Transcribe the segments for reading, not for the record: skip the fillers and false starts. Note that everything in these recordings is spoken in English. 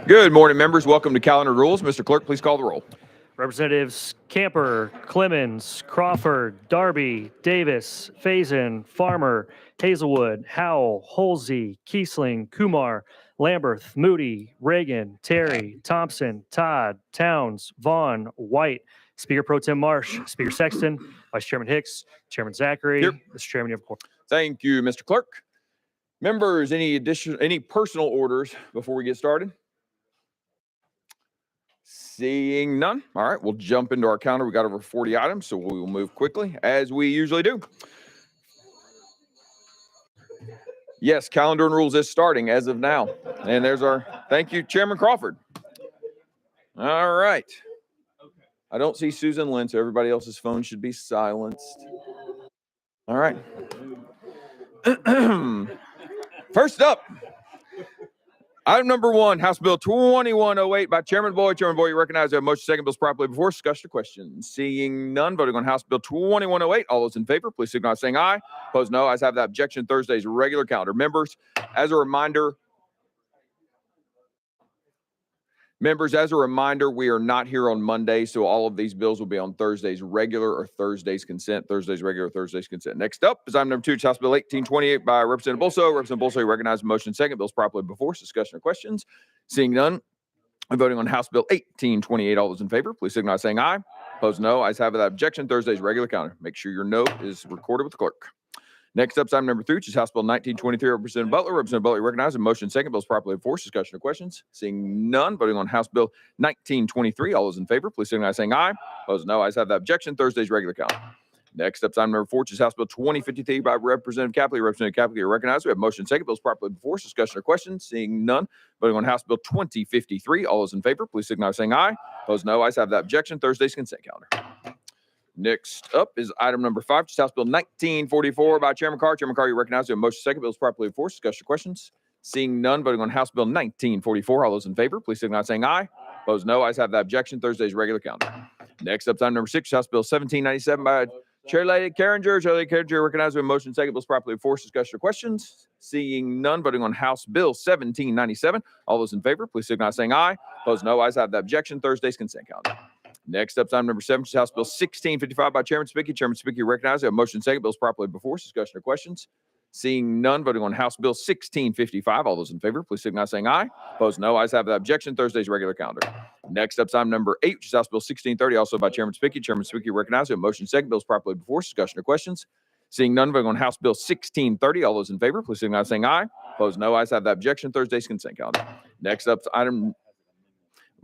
Good morning, members. Welcome to Calendar Rules. Mr. Clerk, please call the roll. Representatives Camper, Clemens, Crawford, Darby, Davis, Faison, Farmer, Hazelwood, Howell, Holsey, Kiesling, Kumar, Lamberth, Moody, Reagan, Terry, Thompson, Todd, Towns, Vaughn, White, Speaker Pro Tem Marsh, Speaker Sexton, Vice Chairman Hicks, Chairman Zachary. Here. Mr. Chairman, you have a quorum. Thank you, Mr. Clerk. Members, any personal orders before we get started? Seeing none. All right, we'll jump into our calendar. We got over 40 items, so we will move quickly as we usually do. Yes, calendar and rules is starting as of now. And there's our, thank you, Chairman Crawford. All right. I don't see Susan Lynn, so everybody else's phone should be silenced. All right. First up, item number 1, House Bill 2108 by Chairman Boyd. Chairman Boyd, you recognize that motion second bills properly before. Discussion or questions? Seeing none, voting on House Bill 2108. All those in favor, please signal by saying aye. Opposed, no. Ayes have that. Objection. Thursday's regular calendar. Members, as a reminder, we are not here on Monday, so all of these bills will be on Thursday's regular or Thursday's consent. Thursday's regular or Thursday's consent. Next up is item number 2, which is House Bill 1828 by Representative Bolso. Representative Bolso, you recognize the motion second. Bills properly before. Discussion or questions? Seeing none, I'm voting on House Bill 1828. All those in favor, please signal by saying aye. Opposed, no. Ayes have that. Objection. Thursday's regular calendar. Make sure your note is recorded with the clerk. Next up is item number 3, which is House Bill 1923. Representative Butler. Representative Butler, you recognize the motion second. Bills properly before. Discussion or questions? Seeing none, voting on House Bill 1923. All those in favor, please signal by saying aye. Opposed, no. Ayes have that. Objection. Thursday's regular calendar. Next up is item number 4, which is House Bill 2053 by Representative Capley. Representative Capley, you recognize we have motion second. Bills properly before. Discussion or questions? Seeing none, voting on House Bill 2053. All those in favor, please signal by saying aye. Opposed, no. Ayes have that. Objection. Thursday's consent calendar. Next up is item number 5, which is House Bill 1944 by Chairman Carr. Chairman Carr, you recognize the motion second. Bills properly before. Discussion or questions? Seeing none, voting on House Bill 1944. All those in favor, please signal by saying aye. Opposed, no. Ayes have that. Objection. Thursday's regular calendar. Next up is item number 6, House Bill 1797 by Chairlady Carringer. Chairlady Carringer, recognize the motion second. Bills properly before. Discussion or questions? Seeing none, voting on House Bill 1797. All those in favor, please signal by saying aye. Opposed, no. Ayes have the objection. Thursday's consent calendar. Next up, item number 7, which is House Bill 1655 by Chairman Spicky. Chairman Spicky, recognize that motion second. Bills properly before. Discussion or questions? Seeing none, voting on House Bill 1655. All those in favor, please signal by saying aye. Opposed, no. Ayes have the objection. Thursday's regular calendar. Next up, item number 8, which is House Bill 1630, also by Chairman Spicky. Chairman Spicky, recognize that motion second. Bills properly before. Discussion or questions? Seeing none, voting on House Bill 1630. All those in favor, please signal by saying aye. Opposed, no. Ayes have the objection. Thursday's consent calendar. Next up, item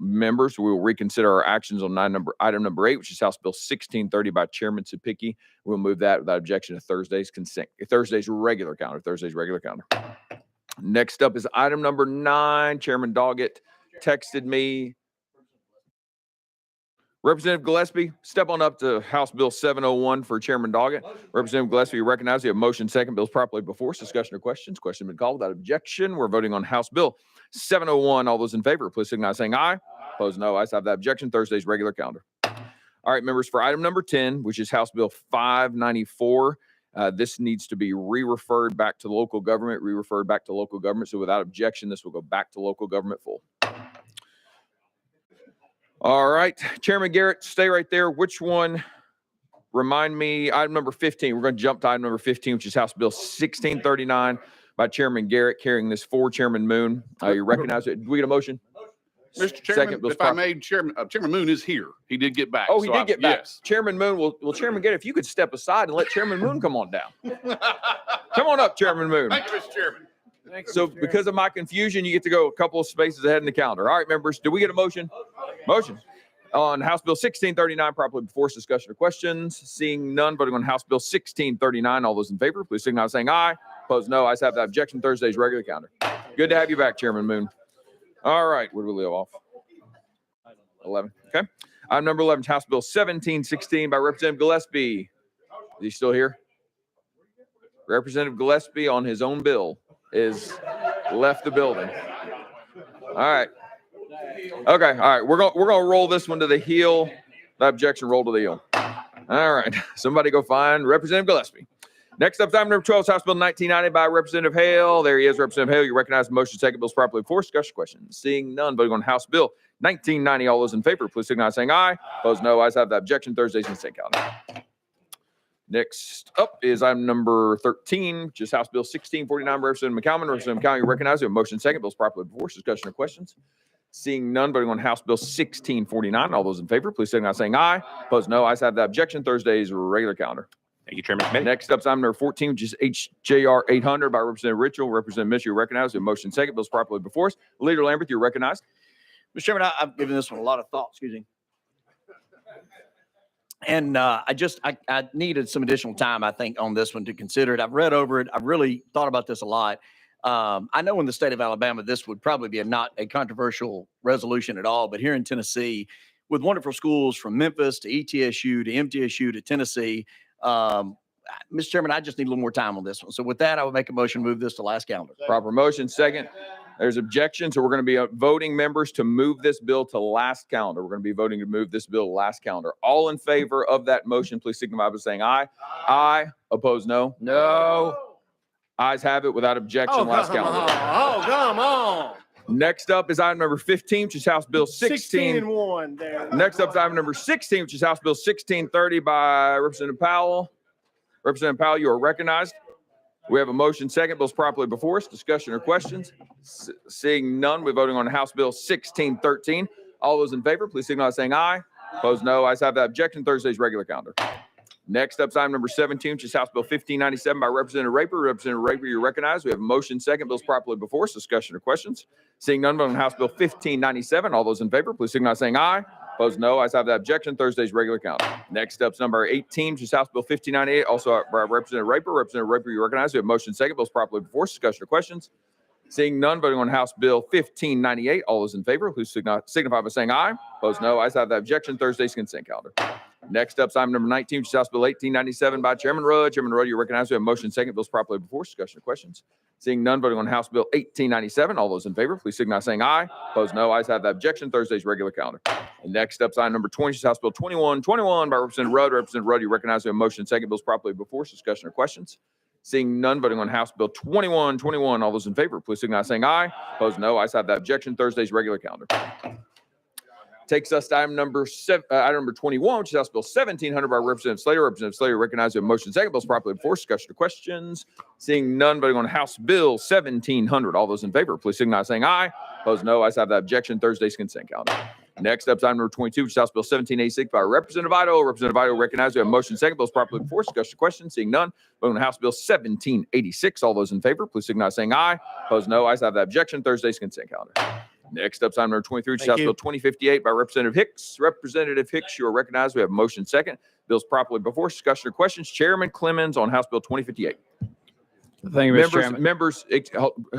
members, we will reconsider our actions on item number 8, which is House Bill 1630 by Chairman Sapicki. We'll move that without objection to Thursday's regular calendar. Next up is item number 9. Chairman Doggett texted me. Representative Gillespie, step on up to House Bill 701 for Chairman Doggett. Representative Gillespie, you recognize you have motion second. Bills properly before. Discussion or questions? Question been called without objection. We're voting on House Bill 701. All those in favor, please signal by saying aye. Opposed, no. Ayes have that. Objection. Thursday's regular calendar. All right, members, for item number 10, which is House Bill 594, this needs to be re-referred back to local government. So without objection, this will go back to local government full. All right, Chairman Garrett, stay right there. Which one? Remind me, item number 15. We're going to jump to item number 15, which is House Bill 1639 by Chairman Garrett, carrying this for Chairman Moon. You recognize it. Do we get a motion? Mr. Chairman, if I may, Chairman Moon is here. He did get back. Oh, he did get back. Yes. Chairman Moon, well, Chairman Garrett, if you could step aside and let Chairman Moon come on down. Come on up, Chairman Moon. Thank you, Mr. Chairman. So because of my confusion, you get to go a couple of spaces ahead in the calendar. All right, members, do we get a motion? Motion on House Bill 1639, properly before. Discussion or questions? Seeing none, voting on House Bill 1639. All those in favor, please signal by saying aye. Opposed, no. Ayes have that. Objection. Thursday's regular calendar. Good to have you back, Chairman Moon. All right, where do we leave off? 11. Okay. Item number 11, House Bill 1716 by Representative Gillespie. Is he still here? Representative Gillespie on his own bill is left the building. All right. Okay. All right. We're gonna roll this one to the heel. The objection, roll to the heel. All right. Somebody go find Representative Gillespie. Next up, item number 12 is House Bill 1990 by Representative Hale. There he is, Representative Hale. You recognize the motion. Second, bill's properly before. Discussion questions. Seeing none, voting on House Bill 1990. All those in favor, please signify by saying aye. Opposed, no. Ayes have the objection. Thursday's consent calendar. Next up is item number 13, which is House Bill 1649 by Representative McCalman. Representative McCalman, you recognize the motion. Second, bill's properly before. Discussion or questions. Seeing none, voting on House Bill 1649. All those in favor, please signify by saying aye. Opposed, no. Ayes have the objection. Thursday's regular calendar. Thank you, Chairman Committee. Next up is item number 14, which is HJR 800 by Representative Mitchell. Representative Mitchell, you recognize the motion. Second, bill's properly before us. Leader Lambert, you're recognized. Mr. Chairman, I've given this one a lot of thought, excuse me. And I needed some additional time, I think, on this one to consider it. I've read over it. I've really thought about this a lot. I know in the state of Alabama, this would probably be not a controversial resolution at all, but here in Tennessee, with wonderful schools from Memphis to ETSU to MTSU to Tennessee, Mr. Chairman, I just need a little more time on this one. So with that, I would make a motion to move this to last calendar. Proper motion. Second, there's objection. So we're going to be voting members to move this bill to last calendar. We're going to be voting to move this bill to last calendar. All in favor of that motion, please signify by saying aye. Aye. Opposed, no. No. Ayes have it without objection. Last calendar. Oh, come on. Next up is item number 15, which is House Bill 16-1 there. Next up is item number 16, which is House Bill 1630 by Representative Powell. Representative Powell, you are recognized. We have a motion. Second, bill's properly before us. Discussion or questions? Seeing none, we're voting on House Bill 1613. All those in favor, please signal by saying aye. Opposed, no. Ayes have that objection. Thursday's regular calendar. Next up is item number 17, which is House Bill 1597 by Representative Raper. Representative Raper, you're recognized. We have a motion. Second, bill's properly before us. Discussion or questions? Seeing none, voting on House Bill 1597. All those in favor, please signal by saying aye. Opposed, no. Ayes have that objection. Thursday's regular calendar. Next up is number 18, which is House Bill 1598, also by Representative Raper. Representative Raper, you recognize. We have motion. Second, bill's properly before us. Discussion or questions? Seeing none, voting on House Bill 1598. All those in favor, please signify by saying aye. Opposed, no. Ayes have that objection. Thursday's consent calendar. Next up is item number 19, which is House Bill 1897 by Chairman Rudd. Chairman Rudd, you recognize. We have motion. Second, bill's properly before us. Discussion or questions? Seeing none, voting on House Bill 1897. All those in favor, please signify by saying aye. Opposed, no. Ayes have that objection. Thursday's regular calendar. And next up is item number 20, which is House Bill 2121 by Representative Rudd. Representative Rudd, you recognize. We have motion. Second, bill's properly before us. Discussion or questions? Seeing none, voting on House Bill 2121. All those in favor, please signify by saying aye. Opposed, no. Ayes have that objection. Thursday's regular calendar. Takes us to item number 21, which is House Bill 1700 by Representative Slater. Representative Slater recognizes a motion. Second, bill's properly before. Discussion or questions? Seeing none, voting on House Bill 1700. All those in favor, please signify by saying aye. Opposed, no. Ayes have that objection. Thursday's consent calendar. Next up is item number 22, which is House Bill 1786 by Representative Idaho. Representative Idaho recognizes we have motion. Second, bill's properly before. Discussion or questions? Seeing none, voting on House Bill 1786. All those in favor, please signify by saying aye. Opposed, no. Ayes have that objection. Thursday's consent calendar. Next up is item number 23, which is House Bill 2058 by Representative Hicks. Representative Hicks, you are recognized. We have motion. Second, bill's properly before. Discussion or questions? Chairman Clemens on House Bill 2058. Thank you, Mr. Chairman. Members,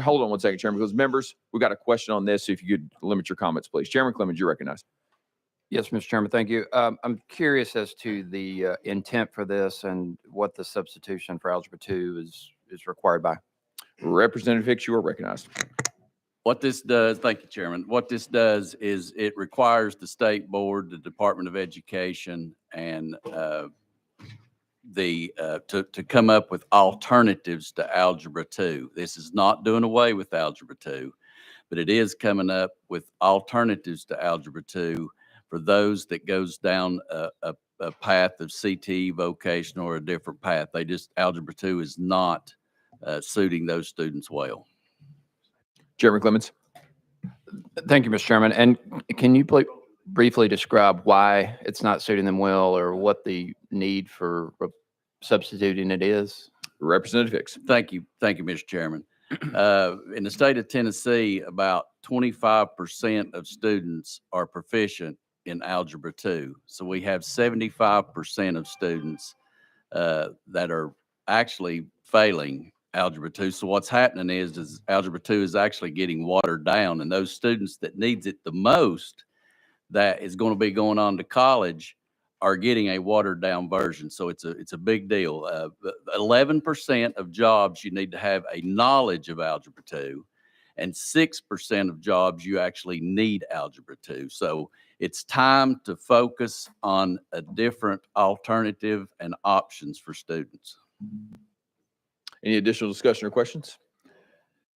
hold on one second, Chairman, because members, we got a question on this. So if you could limit your comments, please. Chairman Clemens, you're recognized. Yes, Mr. Chairman, thank you. I'm curious as to the intent for this and what the substitution for Algebra 2 is required by. Representative Hicks, you are recognized. What this does, thank you, Chairman. What this does is it requires the state board, the Department of Education, and to come up with alternatives to Algebra 2. This is not doing away with Algebra 2, but it is coming up with alternatives to Algebra 2 for those that goes down a path of CTE, vocational, or a different path. Algebra 2 is not suiting those students well. Chairman Clemens. Thank you, Mr. Chairman. And can you briefly describe why it's not suiting them well or what the need for substituting it is? Representative Hicks. Thank you, Mr. Chairman. In the state of Tennessee, about 25% of students are proficient in Algebra 2. So we have 75% of students that are actually failing Algebra 2. So what's happening is Algebra 2 is actually getting watered down, and those students that needs it the most, that is going to be going on to college, are getting a watered down version. So it's a big deal. 11% of jobs you need to have a knowledge of Algebra 2, and 6% of jobs you actually need Algebra 2. So it's time to focus on a different alternative and options for students. Any additional discussion or questions?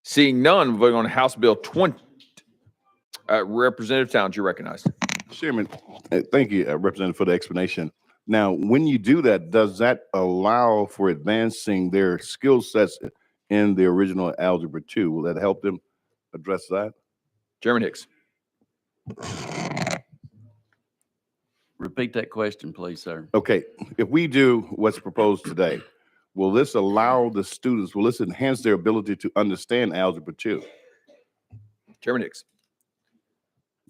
Seeing none, voting on House Bill 20. Representative Towns, you're recognized. Chairman, thank you, Representative, for the explanation. Now, when you do that, does that allow for advancing their skill sets in the original Algebra 2? Will that help them address that? Chairman Hicks. Repeat that question, please, sir. Okay, if we do what's proposed today, will this allow the students, will this enhance their ability to understand Algebra 2? Chairman Hicks.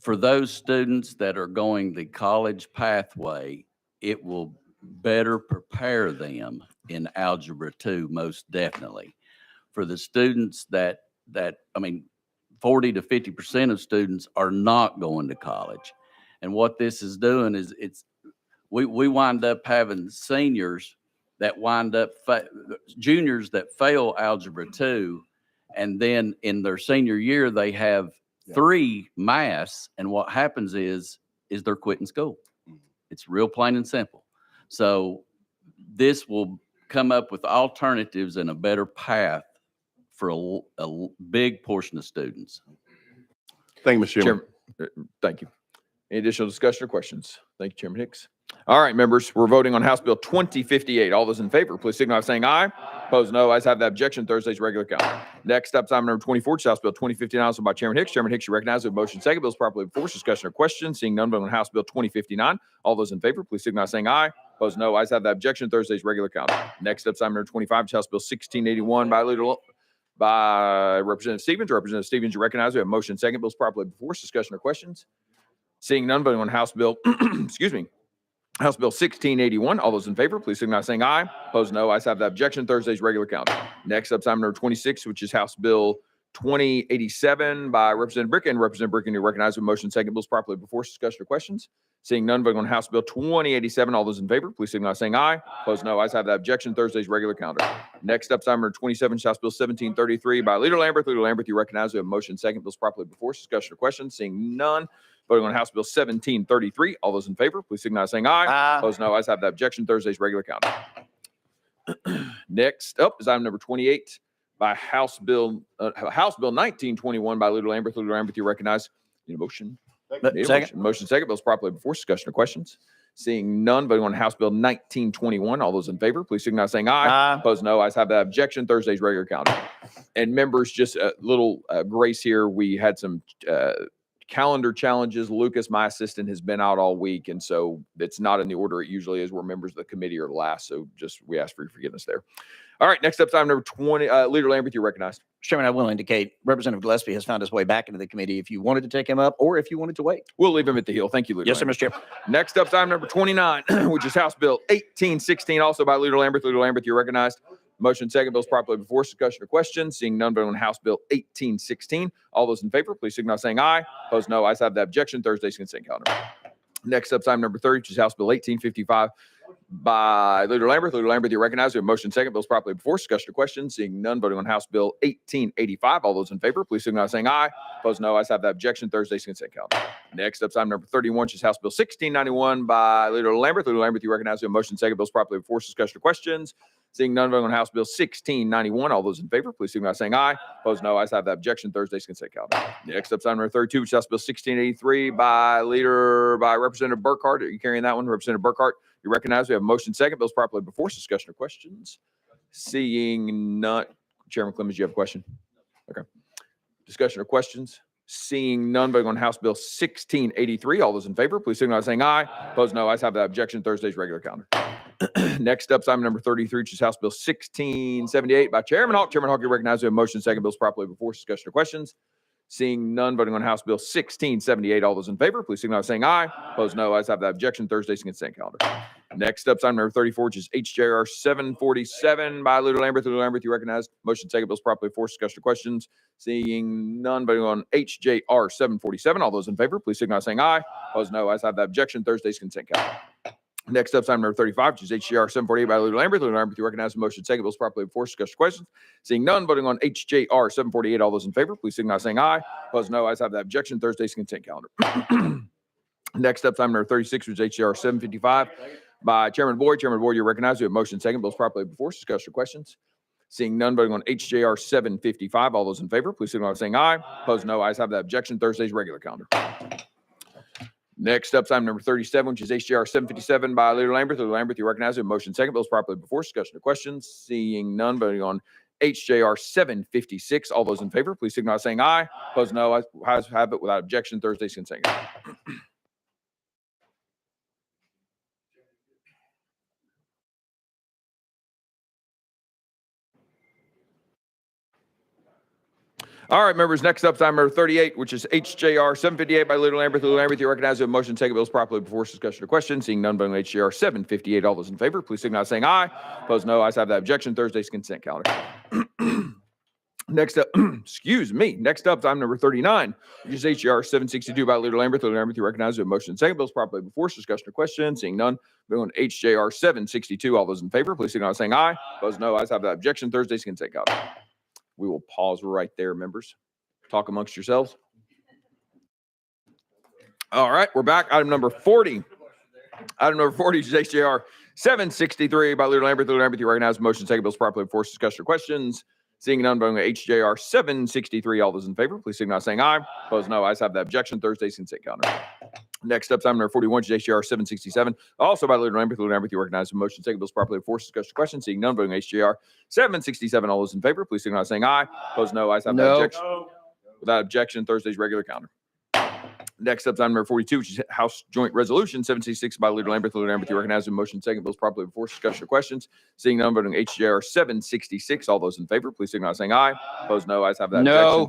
For those students that are going the college pathway, it will better prepare them in Algebra 2, most definitely. For the students that 40 to 50% of students are not going to college. And what this is doing is we wind up having seniors that wind up, juniors that fail Algebra 2, and then in their senior year, they have 3 maths, and what happens is they're quitting school. It's real plain and simple. So this will come up with alternatives and a better path for a big portion of students. Thank you, Mr. Chairman. Thank you. Any additional discussion or questions? Thank you, Chairman Hicks. All right, members, we're voting on House Bill 2058. All those in favor, please signify by saying aye. Opposed, no. Ayes have the objection. Thursday's regular calendar. Next up is item number 24, which is House Bill 2059, also by Chairman Hicks. Chairman Hicks, you recognize the motion second. Bills properly before us. Discussion or question. Seeing none, voting on House Bill 2059. All those in favor, please signify by saying aye. Opposed, no. Ayes have the objection. Thursday's regular calendar. Next up is item number 25, which is House Bill 1681 by Representative Stevens. Representative Stevens, you recognize we have motion second. Bills properly before us. Discussion or questions. Seeing none, voting on House Bill, excuse me, House Bill 1681. All those in favor, please signify by saying aye. Opposed, no. Ayes have the objection. Thursday's regular calendar. Next up is item number 26, which is House Bill 2087 by Representative Bricken. Representative Bricken, you recognize the motion second. Bills properly before us. Discussion or questions. Seeing none, voting on House Bill 2087. All those in favor, please signify by saying aye. Opposed, no. Ayes have the objection. Thursday's regular calendar. Next up is item number 27, House Bill 1733 by Leader Lambert. Leader Lambert, you recognize we have motion second. Bills properly before us. Discussion or questions. Seeing none, voting on House Bill 1733. All those in favor, please signify by saying aye. Aye. Opposed, no. Ayes have the objection. Thursday's regular calendar. Next up is item number 28 by House Bill 1921 by Leader Lambert. Leader Lambert, you recognize. Need a motion? Need a Second. motion second. Bills properly before us. Discussion or questions. Seeing none, voting on House Bill 1921. All those in favor, please signify by saying aye. Aye. Opposed, no. Ayes have the objection. Thursday's regular calendar. And members, just a little grace here. We had some calendar challenges. Lucas, my assistant, has been out all week, and so it's not in the order it usually is where members of the committee are last. So just we ask for your forgiveness there. All right, next up is item number 20. Leader Lambert, you're recognized. Mr. Chairman, I will indicate Representative Gillespie has found his way back into the committee if you wanted to take him up or if you wanted to wait. We'll leave him at the heel. Thank you, Leader Yes, sir, Lambert. Mr. Chairman. Next up is item number 29, which is House Bill 1816, also by Leader Lambert. Leader Lambert, you're recognized. Motion second. Bills properly before us. Discussion or questions. Seeing none, voting on House Bill 1816. All those in favor, please signify by saying aye. Opposed, no. Ayes have the objection. Thursday's consent calendar. Next up is item number 30, which is House Bill 1855 by Leader Lambert. Leader Lambert, you recognize. We have motion second. Bills properly before us. Discussion or questions. Seeing none, voting on House Bill 1885. All those in favor, please signify by saying aye. Opposed, no. Ayes have the objection. Thursday's consent calendar. Next up is item number 31, which is House Bill 1691 by Leader Lambert. Leader Lambert, you recognize. We have motion second. Bills properly before us. Discussion or questions. Seeing none, voting on House Bill 1691. All those in favor, please signify by saying aye. Opposed, no. Ayes have the objection. Thursday's consent calendar. Next up is item number 32, which is House Bill 1683 by Representative Burkhart. Are you carrying that one? Representative Burkhart, you recognize. We have motion second. Bills properly before us. Discussion or questions. Seeing none. Chairman Clemens, you have a question? Okay. Discussion or questions. Seeing none, voting on House Bill 1683. All those in favor, please signify by saying aye. Opposed, no. Ayes have the objection. Thursday's regular calendar. Next up is item number 33, which is House Bill 1678 by Chairman Hawk. Chairman Hawk, you recognize. We have motion second. Bills properly before us. Discussion or questions. Seeing none, voting on House Bill 1678. All those in favor, please signify by saying aye. Opposed, no. Ayes have the objection. Thursday's consent calendar. Next up is item number 34, which is HJR 747 by Leader Lambert. Leader Lambert, you recognize. Motion second. Bills properly before us. Discussion or questions. Seeing none, voting on HJR 747. All those in favor, please signify by saying aye. Opposed, no. Ayes have the objection. Thursday's consent calendar. Next up is item number 35, which is HJR 748 by Leader Lambert. Leader Lambert, you recognize the motion second. Bills properly before us. Discussion questions. Seeing none, voting on HJR 748. All those in favor, please signify by saying aye. Opposed, no. Ayes have the objection. Thursday's consent calendar. Next up is item number 36, which is HJR 755 by Chairman Boyd. Chairman Boyd, you recognize. We have motion second. Bills properly before us. Discussion questions. Seeing none, voting on HJR 755. All those in favor, please signify by saying aye. Opposed, no. Ayes have that. Objection. Thursday's regular calendar. Next up is item number 37, which is HJR 757 by Leader Lambert. Leader Lambert, you recognize it. Motion second. Bills properly before. Discussion or questions. Seeing none, voting on HJR 756. All those in favor, please signify by saying aye. Opposed, no. Ayes have it without objection. Thursday's consent calendar. All right, members, next up is item number 38, which is HJR 758 by Leader Lambert. Leader Lambert, you recognize the motion. Take bills properly before discussion or question. Seeing none, voting on HJR 758. All those in favor, please signify by saying aye. Opposed, no. Ayes have that. Objection. Thursday's consent calendar. Next up, excuse me. Next up is item number 39, which is HJR 762 by Leader Lambert. Leader Lambert, you recognize the motion. Second bills properly before discussion or question. Seeing none, voting on HJR 762. All those in favor, please signify by saying aye. Opposed, no. Ayes have that. Objection. Thursday's consent calendar. We will pause right there, members. Talk amongst yourselves. All right, we're back. Item number 40. Item number 40 is HJR 763 by Leader Lambert. Leader Lambert, you recognize the motion. Second bills properly before discussion or questions. Seeing none, voting on HJR 763. All those in favor, please signify by saying aye. Opposed, no. Ayes have that. Objection. Thursday's consent calendar. Next up, item number 41 is HJR 767. Also by Leader Lambert. Leader Lambert, you recognize the motion. Second bills properly before discussion or questions. Seeing none, voting on HJR 767. All those in favor, please signify by saying aye. Opposed, no. Ayes have that. Objection. Without objection, Thursday's regular calendar. Next up, item number 42, which is House Joint Resolution 766 by Leader Lambert. Leader Lambert, you recognize the motion. Second bills properly before discussion or questions. Seeing none, voting HJR 766. All those in favor, please signify by saying aye. Opposed, no. Ayes have that. Objection.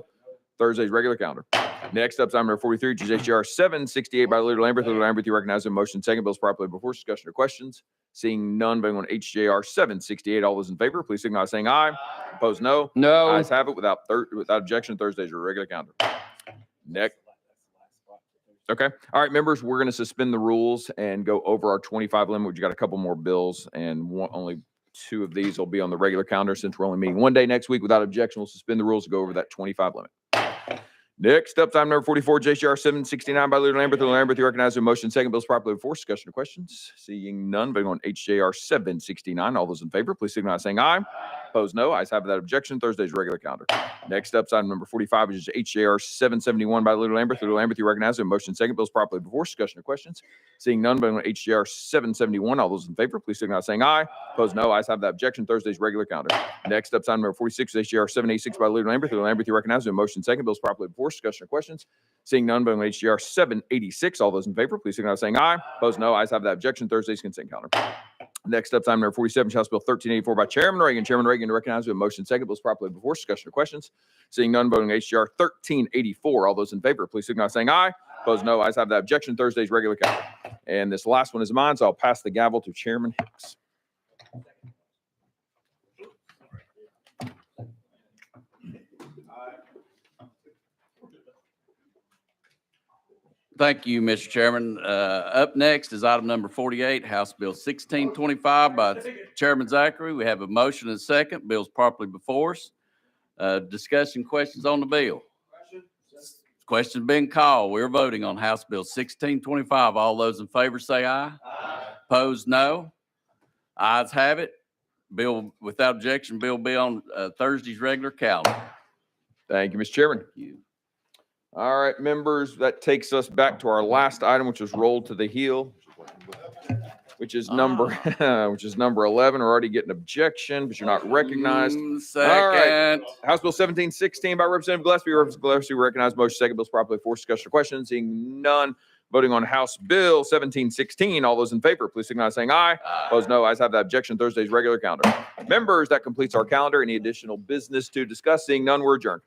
Thursday's regular calendar. Next up, item number 43, which is HJR 768 by Leader Lambert. Leader Lambert, you recognize the motion. Second bills properly before discussion or questions. Seeing none, voting on HJR 768. All those in favor, please signify by saying aye. Opposed, no. No. Ayes have it without objection. Thursday's your regular calendar. Next. Okay. All right, members, we're going to suspend the rules and go over our 25 limit. We've got a couple more bills, and only 2 of these will be on the regular calendar since we're only meeting one day next week. Without objection, we'll suspend the rules to go over that 25 limit. Next up, item number 44, HJR 769 by Leader Lambert. Leader Lambert, you recognize the motion. Second bills properly before discussion or questions. Seeing none, voting on HJR 769. All those in favor, please signify by saying aye. Opposed, no. Ayes have that. Objection. Thursday's regular calendar. Next up, item number 45, which is HJR 771 by Leader Lambert. Leader Lambert, you recognize the motion. Second bills properly before discussion or questions. Seeing none, voting on HJR 771. All those in favor, please signify by saying aye. Opposed, no. Ayes have that. Objection. Thursday's regular calendar. Next up, item number 46 is HJR 786 by Leader Lambert. Leader Lambert, you recognize the motion. Second bills properly before discussion or questions. Seeing none, voting on HJR 786. All those in favor, please signify by saying aye. Opposed, no. Ayes have that. Objection. Thursday's consent calendar. Next up, item number 47, House Bill 1384 by Chairman Reagan. Chairman Reagan to recognize the motion. Second bills properly before discussion or questions. Seeing none, voting HJR 1384. All those in favor, please signify by saying aye. Opposed, no. Ayes have that. Objection. Thursday's regular calendar. And this last one is mine, so I'll pass the gavel to Chairman Hicks. Thank you, Mr. Chairman. Up next is item number 48, House Bill 1625 by Chairman Zachary. We have a motion and a second. Bill's properly before us. Discussion questions on the bill. Questions been called. We're voting on House Bill 1625. All those in favor say aye. Opposed, no. Ayes have it. Bill, without objection, bill will be on Thursday's regular calendar. Thank you, Mr. Chairman. Thank you. All right, members, that takes us back to our last item, which was rolled to the heel, which is number 11. We're already getting objection, but you're not recognized. Second. All right. House Bill 1716 by Representative Gillespie. Representative Gillespie recognized motion. Second bills properly for discussion or questions. Seeing none, voting on House Bill 1716. All those in favor, please signify by saying aye. Opposed, no. Ayes have that. Objection. Thursday's regular calendar. Members, that completes our calendar. Any additional business to discuss? Seeing none, we're adjourned.